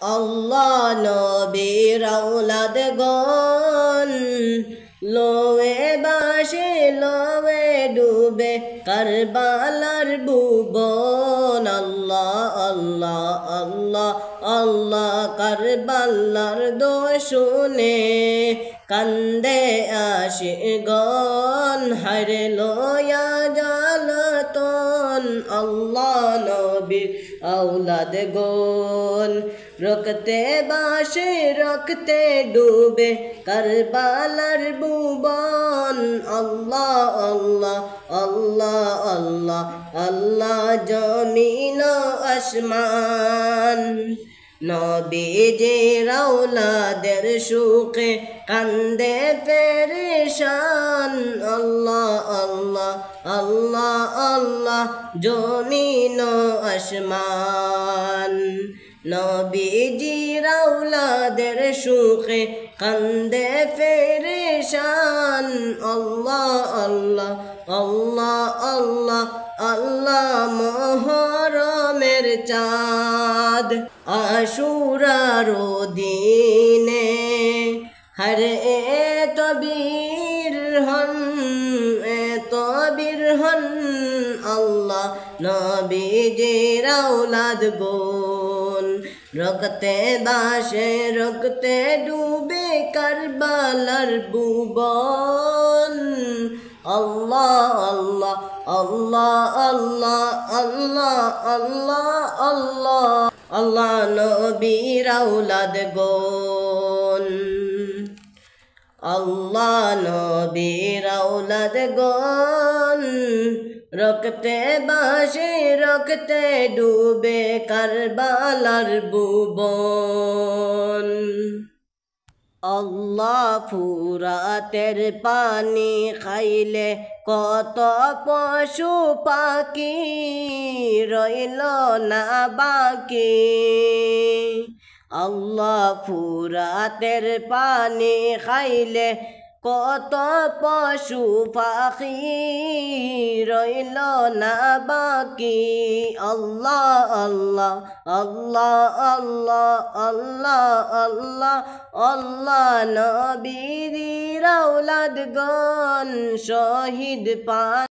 আল্লাহ নবীর আওলাদ গণ লোয়ে বাসে লোয়ে ডুবে কারবালার ভুবন আল্লাহ আল্লাহ আল্লাহ আল্লাহ কারবালার দোষ শুনে কান্দে আশিকগণ হায়রে লয়া জ্বালাতন আল্লাহ নবীর আওলাদ গণ রক্তে বাসে রক্তে ডুবে কারবালার ভুবন আল্লাহ আল্লাহ আল্লাহ আল্লাহ আল্লাহ জমিন আসমান নবীজির আওলাদের সুখে কান্দে পেরেশান আল্লাহ আল্লাহ আল্লাহ আল্লাহ জমিন আসমান নবীজির আওলাদের সুখে কান্দে পেরেশান আল্লাহ আল্লাহ আল্লাহ আল্লাহ আল্লাহ মুহরমের চাঁদ আশুরার দিনে হর এত বীর হন আল্লাহ নবীজির আওলাদ গণ রক্তে বাসে রক্তে ডুবে কারবালার ভুবন আল্লাহ আল্লাহ আল্লাহ আল্লাহ আল্লাহ আল্লাহ আল্লাহ আল্লাহ নবীর আওলাদ গণ আল্লাহ নবীর আওলাদ গণ রক্তে বাসে রক্তে ডুবে কারবালার ভুবন আল্লাহ ফুরাতের পানি খাইলে কত পশু পাখি রইল না বাকি আল্লাহ ফুরাতের পানি খাইলে কত পশু পাখি রইল না বাকি আল্লাহ আল্লাহ আল্লাহ আল্লাহ আল্লাহ আল্লাহ আল্লাহ নবীর আওলাদ গণ শহীদ পান